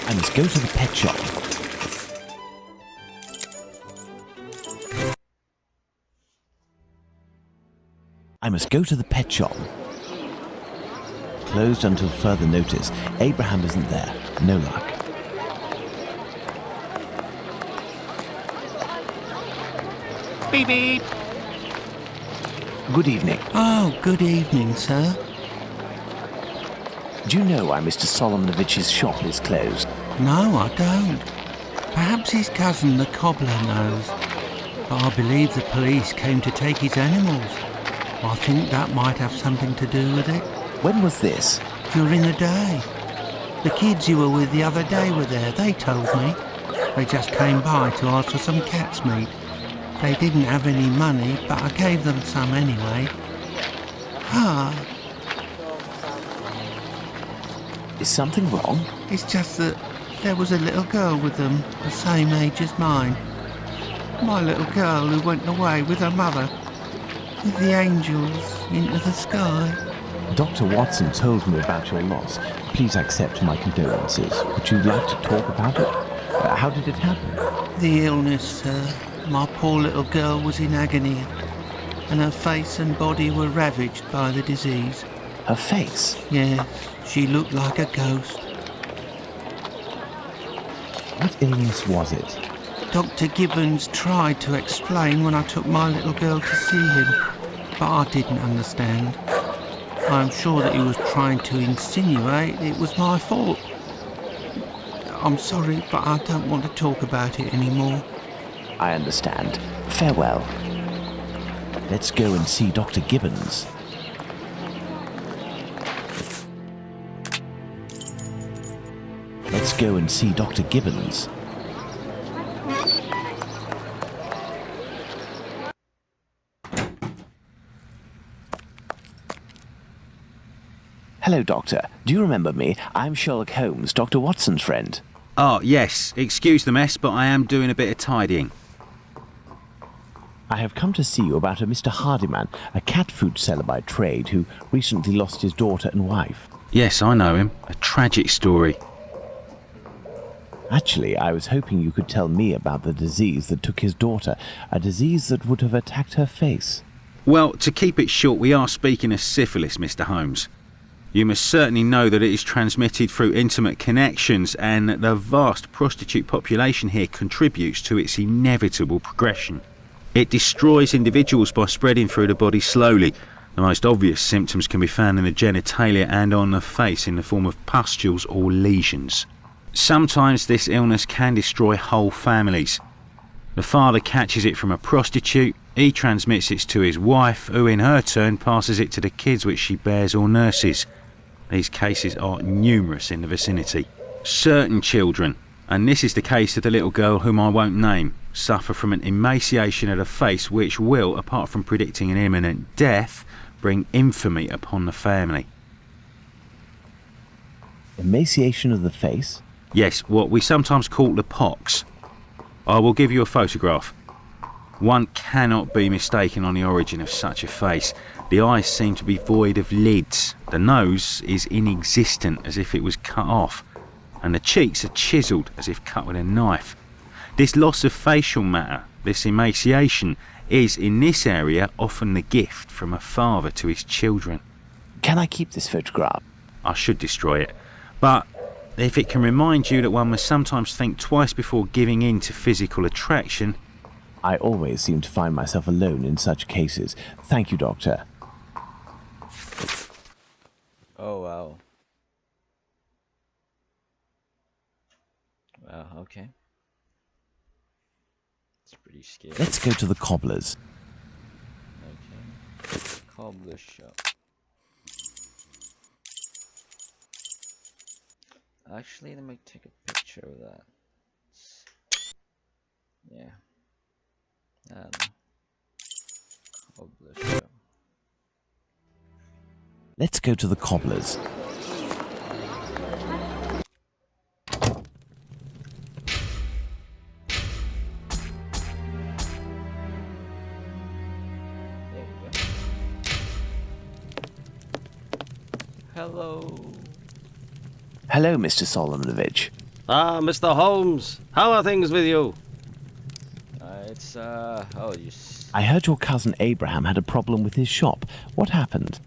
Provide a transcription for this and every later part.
I must go to the pet shop. I must go to the pet shop. Closed until further notice. Abraham isn't there. No luck. Beep beep. Good evening. Oh, good evening, sir. Do you know why Mr. Solomonovich's shop is closed? No, I don't. Perhaps his cousin, the cobbler, knows. But I believe the police came to take his animals. I think that might have something to do with it. When was this? During the day. The kids you were with the other day were there, they told me. They just came by to ask for some cat's meat. They didn't have any money, but I gave them some anyway. Ah, Is something wrong? it's just that there was a little girl with them, the same age as mine. My little girl who went away with her mother, with the angels into the sky. Dr. Watson told me about your loss. Please accept my condolences. Would you like to talk about it? How did it happen? The illness, sir. My poor little girl was in agony, and her face and body were ravaged by the disease. Her face? Yes, she looked like a ghost. What illness was it? Dr. Gibbons tried to explain when I took my little girl to see him, but I didn't understand. I'm sure that he was trying to insinuate it was my fault. I'm sorry, but I don't want to talk about it anymore. I understand. Farewell. Let's go and see Dr. Gibbons. Let's go and see Dr. Gibbons. Hello, Doctor. Do you remember me? I'm Sherlock Holmes, Dr. Watson's friend. Oh, yes. Excuse the mess, but I am doing a bit of tidying. I have come to see you about a Mr. Hardyman, a cat food seller by trade who recently lost his daughter and wife. Yes, I know him. A tragic story. Actually, I was hoping you could tell me about the disease that took his daughter, a disease that would have attacked her face. Well, to keep it short, we are speaking of syphilis, Mr. Holmes. You must certainly know that it is transmitted through intimate connections, and that the vast prostitute population here contributes to its inevitable progression. It destroys individuals by spreading through the body slowly. The most obvious symptoms can be found in the genitalia and on the face in the form of pustules or lesions. Sometimes this illness can destroy whole families. The father catches it from a prostitute, he transmits it to his wife, who in her turn passes it to the kids which she bears or nurses. These cases are numerous in the vicinity. Certain children, and this is the case of the little girl whom I won't name, suffer from an emaciation of the face which will, apart from predicting an imminent death, bring infamy upon the family. Emaciation of the face? Yes, what we sometimes call the pox. I will give you a photograph. One cannot be mistaken on the origin of such a face. The eyes seem to be void of lids. The nose is inexistent, as if it was cut off. And the cheeks are chiselled, as if cut with a knife. This loss of facial matter, this emaciation, is in this area often the gift from a father to his children. Can I keep this photograph? I should destroy it. But if it can remind you that one must sometimes think twice before giving in to physical attraction. I always seem to find myself alone in such cases. Thank you, Doctor. Oh, wow. Wow, okay. It's pretty scary. Let's go to the cobbler's. Okay. Cobbler shop. Actually, let me take a picture of that. Yeah. Cobbler shop. Let's go to the cobbler's. There you go. Hello. Hello, Mr. Solomonovich. Ah, Mr. Holmes, how are things with you? Oh, you. I heard your cousin Abraham had a problem with his shop. What happened?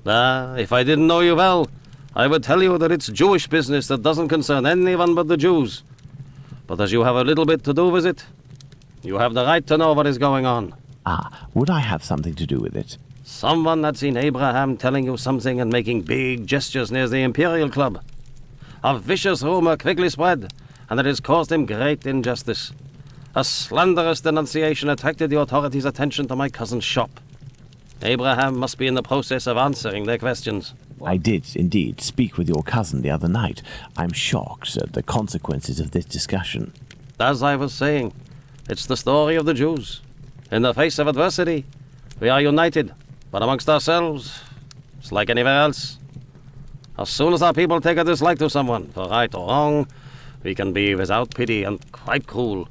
Ah, if I didn't know you well, I would tell you that it's Jewish business that doesn't concern anyone but the Jews. But as you have a little bit to do with it, you have the right to know what is going on. Ah, would I have something to do with it? Someone had seen Abraham telling you something and making big gestures near the Imperial Club. A vicious rumor quickly spread, and it has caused him great injustice. A slanderous denunciation attracted the authorities' attention to my cousin's shop. Abraham must be in the process of answering their questions. I did, indeed, speak with your cousin the other night. I'm shocked at the consequences of this discussion. As I was saying, it's the story of the Jews. In the face of adversity, we are united, but amongst ourselves, it's like anywhere else. As soon as our people take a dislike to someone, for right or wrong, we can be without pity and quite cruel.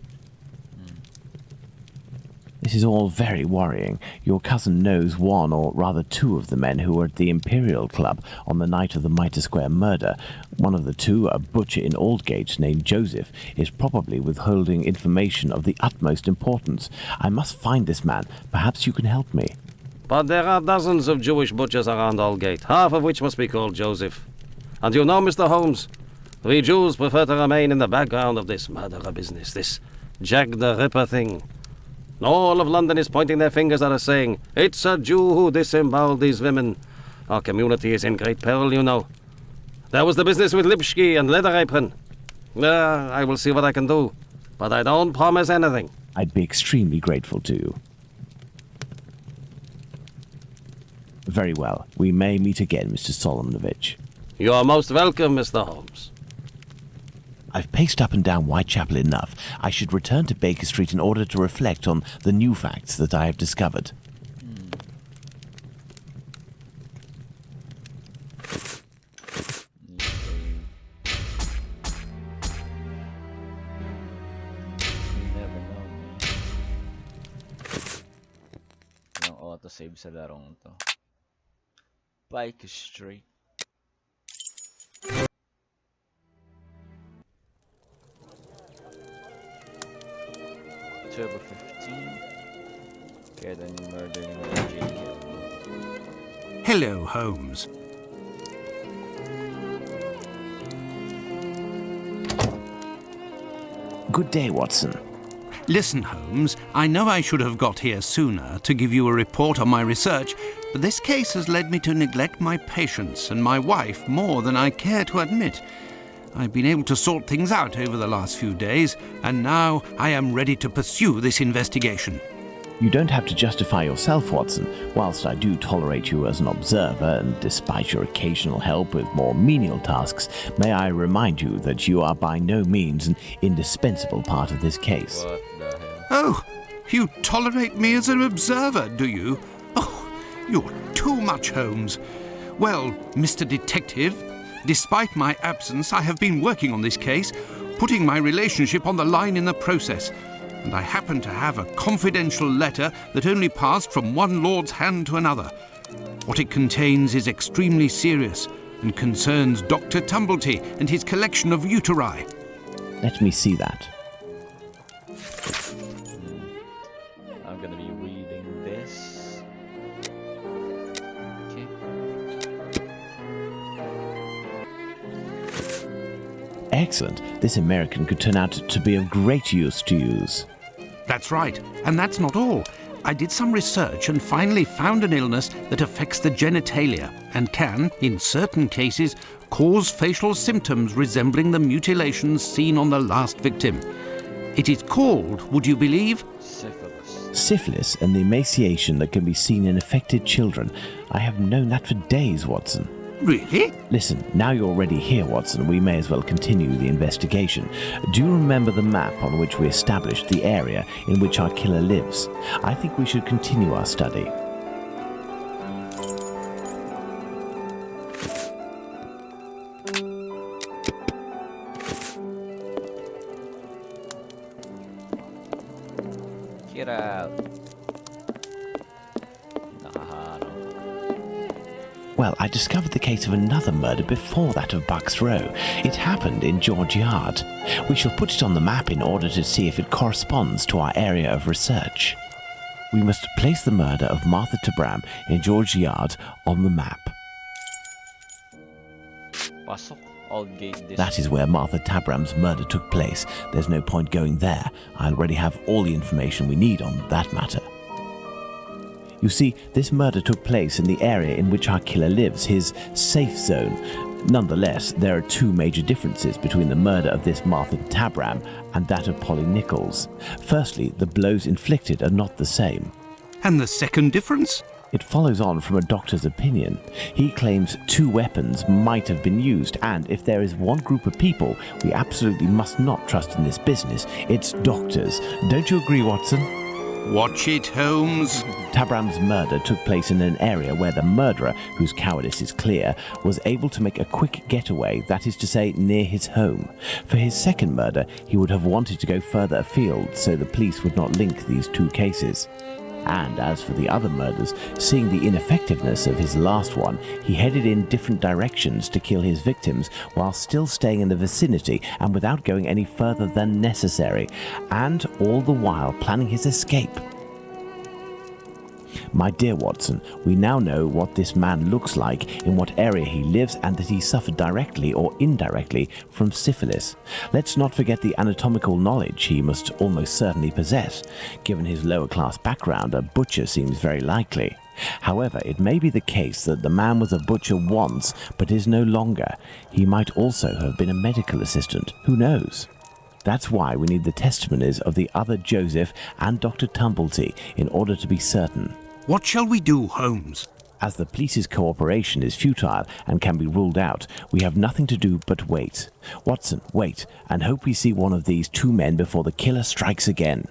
This is all very worrying. Your cousin knows one, or rather two, of the men who were at the Imperial Club on the night of the Mitre Square murder. One of the two, a butcher in Aldgate named Joseph, is probably withholding information of the utmost importance. I must find this man. Perhaps you can help me. But there are dozens of Jewish butchers around Aldgate, half of which must be called Joseph. And you know, Mr. Holmes, we Jews prefer to remain in the background of this murderer business, this Jack the Ripper thing. All of London is pointing their fingers at us saying, it's a Jew who disemboweled these women. Our community is in great peril, you know. There was the business with Lipsky and Leather Apron. I will see what I can do, but I don't promise anything. I'd be extremely grateful to you. Very well. We may meet again, Mr. Solomonovich. You are most welcome, Mr. Holmes. I've paced up and down Whitechapel enough. I should return to Baker Street in order to reflect on the new facts that I have discovered. You never know, man. Yung auto-save sa larong to. Baker Street. October 15. Okay, then murdering J.K. Hello, Holmes. Good day, Watson. Listen, Holmes, I know I should have got here sooner to give you a report on my research, but this case has led me to neglect my patients and my wife more than I care to admit. I've been able to sort things out over the last few days, and now I am ready to pursue this investigation. You don't have to justify yourself, Watson. Whilst I do tolerate you as an observer, and despite your occasional help with more menial tasks, may I remind you that you are by no means an indispensable part of this case. What the hell? Oh, you tolerate me as an observer, do you? Oh, you're too much, Holmes. Well, Mr. Detective, despite my absence, I have been working on this case, putting my relationship on the line in the process. And I happen to have a confidential letter that only passed from one lord's hand to another. What it contains is extremely serious and concerns Dr. Tumblety and his collection of uteri. Let me see that. I'm gonna be reading this. Okay. Excellent. This American could turn out to be of great use to use. That's right, and that's not all. I did some research and finally found an illness that affects the genitalia and can, in certain cases, cause facial symptoms resembling the mutilations seen on the last victim. It is called, would you believe? Syphilis. Syphilis and the emaciation that can be seen in affected children. I have known that for days, Watson. Really? Listen, now you're already here, Watson, we may as well continue the investigation. Do you remember the map on which we established the area in which our killer lives? I think we should continue our study. Get out. Nakaharap. Well, I discovered the case of another murder before that of Bucks Row. It happened in George Yard. We shall put it on the map in order to see if it corresponds to our area of research. We must place the murder of Martha Tabram in George Yard on the map. Pasok. Aldgate this. That is where Martha Tabram's murder took place. There's no point going there. I already have all the information we need on that matter. You see, this murder took place in the area in which our killer lives, his safe zone. Nonetheless, there are two major differences between the murder of this Martha Tabram and that of Polly Nichols. Firstly, the blows inflicted are not the same. And the second difference? It follows on from a doctor's opinion. He claims two weapons might have been used, and if there is one group of people we absolutely must not trust in this business, it's doctors. Don't you agree, Watson? Watch it, Holmes. Tabram's murder took place in an area where the murderer, whose cowardice is clear, was able to make a quick getaway, that is to say, near his home. For his second murder, he would have wanted to go further afield, so the police would not link these two cases. And as for the other murders, seeing the ineffectiveness of his last one, he headed in different directions to kill his victims while still staying in the vicinity and without going any further than necessary, and all the while planning his escape. My dear Watson, we now know what this man looks like, in what area he lives, and that he suffered directly or indirectly from syphilis. Let's not forget the anatomical knowledge he must almost certainly possess. Given his lower class background, a butcher seems very likely. However, it may be the case that the man was a butcher once, but is no longer. He might also have been a medical assistant. Who knows? That's why we need the testimonies of the other Joseph and Dr. Tumblety in order to be certain. What shall we do, Holmes? As the police's cooperation is futile and can be ruled out, we have nothing to do but wait. Watson, wait, and hope we see one of these two men before the killer strikes again.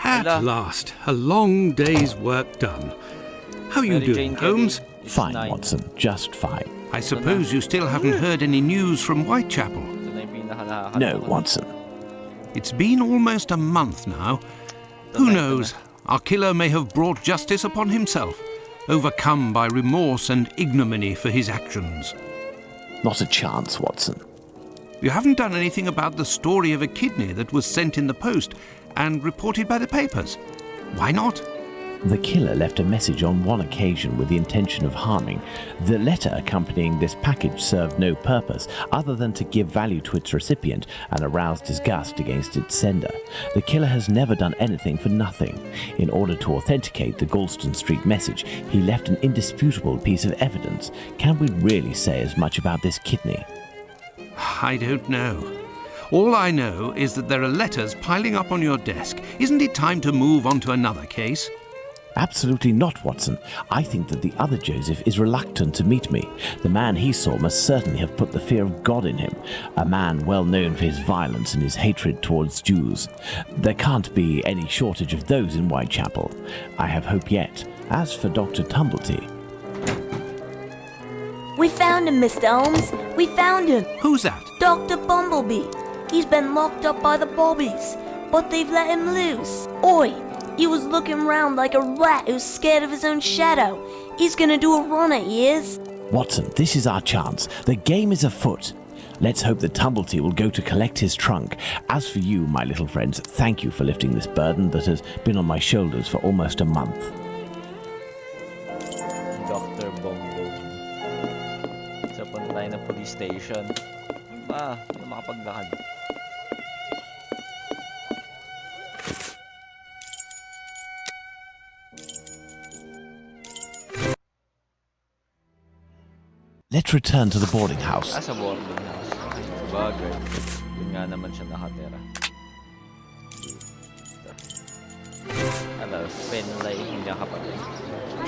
At last, a long day's work done. How you doing, Holmes? Fine, Watson, just fine. I suppose you still haven't heard any news from Whitechapel? No, Watson. It's been almost a month now. Who knows? Our killer may have brought justice upon himself, overcome by remorse and ignominy for his actions. Not a chance, Watson. You haven't done anything about the story of a kidney that was sent in the post and reported by the papers. Why not? The killer left a message on one occasion with the intention of harming. The letter accompanying this package served no purpose other than to give value to its recipient and arouse disgust against its sender. The killer has never done anything for nothing. In order to authenticate the Galston Street message, he left an indisputable piece of evidence. Can we really say as much about this kidney? I don't know. All I know is that there are letters piling up on your desk. Isn't it time to move on to another case? Absolutely not, Watson. I think that the other Joseph is reluctant to meet me. The man he saw must certainly have put the fear of God in him, a man well known for his violence and his hatred towards Jews. There can't be any shortage of those in Whitechapel. I have hope yet. As for Dr. Tumblety... We found him, Mr. Holmes. We found him. Who's that? Dr. Bumblebee. He's been locked up by the bobbies, but they've let him loose. Oi! He was looking round like a rat who's scared of his own shadow. He's gonna do a run at years. Watson, this is our chance. The game is afoot. Let's hope that Tumblety will go to collect his trunk. As for you, my little friends, thank you for lifting this burden that has been on my shoulders for almost a month. Dr. Bongo. Sa punta tayo ng police station. Hindi makapaglakad. Let's return to the boarding house. Sa boarding house. Bagay. Yun nga naman siya nakatira. Hello, Finlay. Hindi kapatid.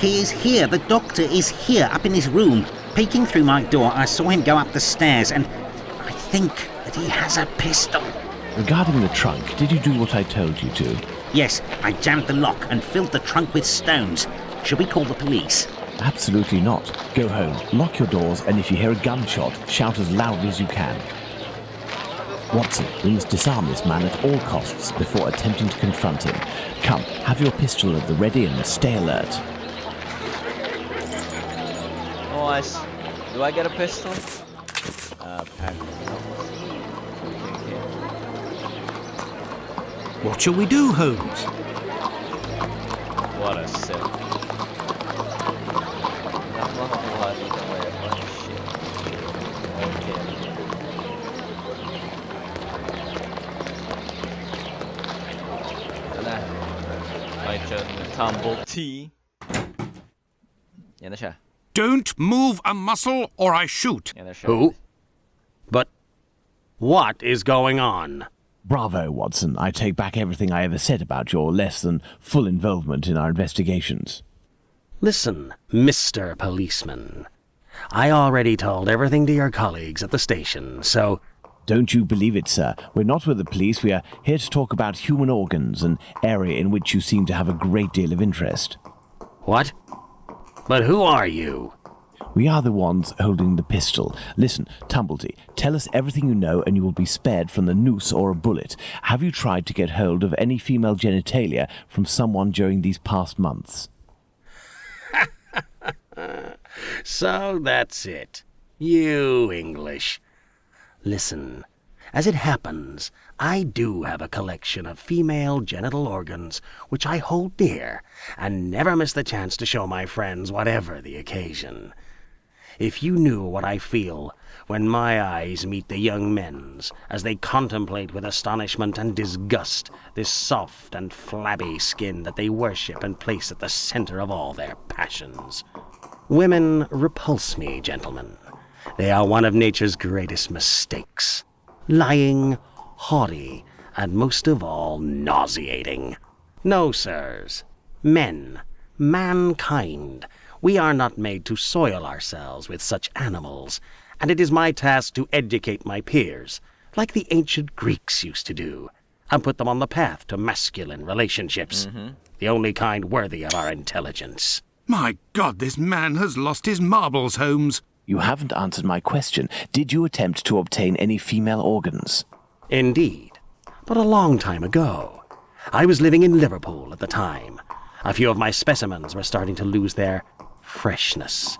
He is here. The doctor is here, up in his room. Peeking through my door, I saw him go up the stairs, and I think that he has a pistol. Regarding the trunk, did you do what I told you to? Yes, I jammed the lock and filled the trunk with stones. Should we call the police? Absolutely not. Go home, lock your doors, and if you hear a gunshot, shout as loudly as you can. Watson, we must disarm this man at all costs before attempting to confront him. Come, have your pistol at the ready and stay alert. Nice. Do I get a pistol? Apparently not. Okay. What shall we do, Holmes? What a sip. That's not a lot either way. What shit. Okay. Eller? Har jag kört med tumble tea? Gärna kör. Don't move a muscle or I shoot. Gärna kör. Who? But what is going on? Bravo, Watson. I take back everything I ever said about your less than full involvement in our investigations. Listen, Mr. Policeman. I already told everything to your colleagues at the station, so... Don't you believe it, sir. We're not with the police. We are here to talk about human organs, an area in which you seem to have a great deal of interest. What? But who are you? We are the ones holding the pistol. Listen, Tumblety, tell us everything you know and you will be spared from the noose or a bullet. Have you tried to get hold of any female genitalia from someone during these past months? So that's it. You English. Listen, as it happens, I do have a collection of female genital organs which I hold dear and never miss the chance to show my friends whatever the occasion. If you knew what I feel when my eyes meet the young men's as they contemplate with astonishment and disgust this soft and flabby skin that they worship and place at the center of all their passions. Women repulse me, gentlemen. They are one of nature's greatest mistakes. Lying, haughty, and most of all, nauseating. No, sirs. Men, mankind, we are not made to soil ourselves with such animals, and it is my task to educate my peers, like the ancient Greeks used to do, and put them on the path to masculine relationships, the only kind worthy of our intelligence. My God, this man has lost his marbles, Holmes. You haven't answered my question. Did you attempt to obtain any female organs? Indeed, but a long time ago. I was living in Liverpool at the time. A few of my specimens were starting to lose their freshness.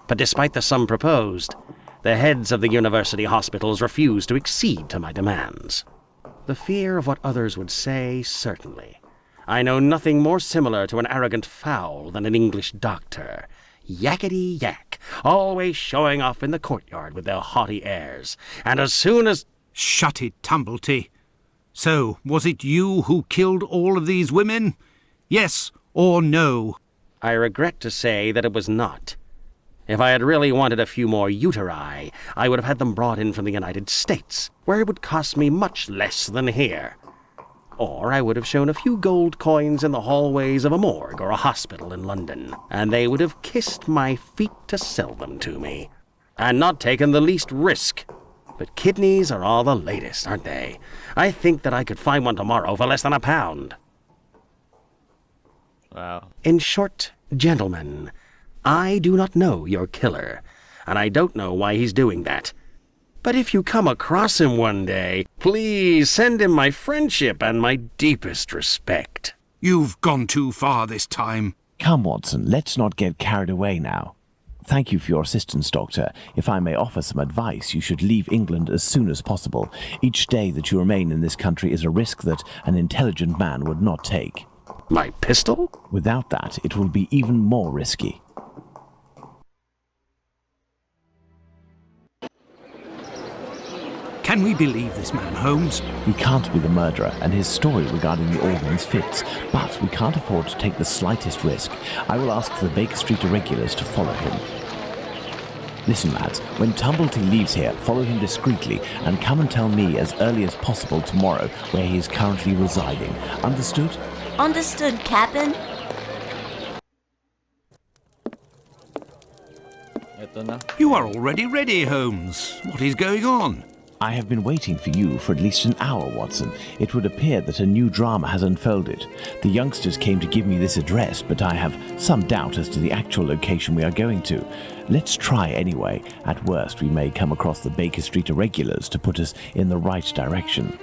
But despite the sum proposed, the heads of the university hospitals refused to accede to my demands. The fear of what others would say, certainly. I know nothing more similar to an arrogant fowl than an English doctor. Yakety yak, always showing off in the courtyard with their haughty airs. And as soon as... Shut it, Tumblety. So, was it you who killed all of these women? Yes or no? I regret to say that it was not. If I had really wanted a few more uteri, I would have had them brought in from the United States, where it would cost me much less than here. Or I would have shown a few gold coins in the hallways of a morgue or a hospital in London, and they would have kissed my feet to sell them to me, and not taken the least risk. But kidneys are all the latest, aren't they? I think that I could find one tomorrow for less than £1. Wow. In short, gentlemen, I do not know your killer, and I don't know why he's doing that. But if you come across him one day, please send him my friendship and my deepest respect. You've gone too far this time. Come, Watson, let's not get carried away now. Thank you for your assistance, Doctor. If I may offer some advice, you should leave England as soon as possible. Each day that you remain in this country is a risk that an intelligent man would not take. My pistol? Without that, it will be even more risky. Can we believe this man, Holmes? We can't be the murderer, and his story regarding the organs fits, but we can't afford to take the slightest risk. I will ask the Baker Street irregulars to follow him. Listen, lads, when Tumblety leaves here, follow him discreetly, and come and tell me as early as possible tomorrow where he is currently residing. Understood? Understood, Captain. Ito na. You are already ready, Holmes. What is going on? I have been waiting for you for at least an hour, Watson. It would appear that a new drama has unfolded. The youngsters came to give me this address, but I have some doubt as to the actual location we are going to. Let's try anyway. At worst, we may come across the Baker Street irregulars to put us in the right direction.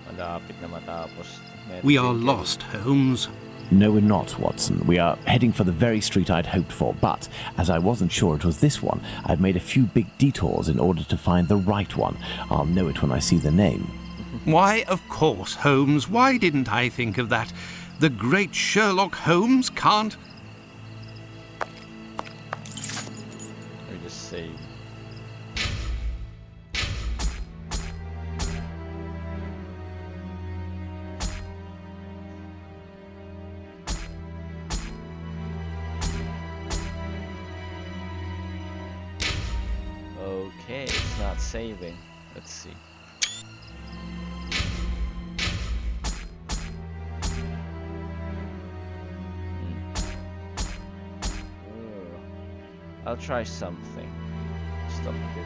Malapit na matapos. We are lost, Holmes. No, we're not, Watson. We are heading for the very street I'd hoped for, but as I wasn't sure it was this one, I've made a few big detours in order to find the right one. I'll know it when I see the name. Why, of course, Holmes. Why didn't I think of that? The great Sherlock Holmes can't... We just save. Okay, it's not saving. Let's see. I'll try something. Stop the video.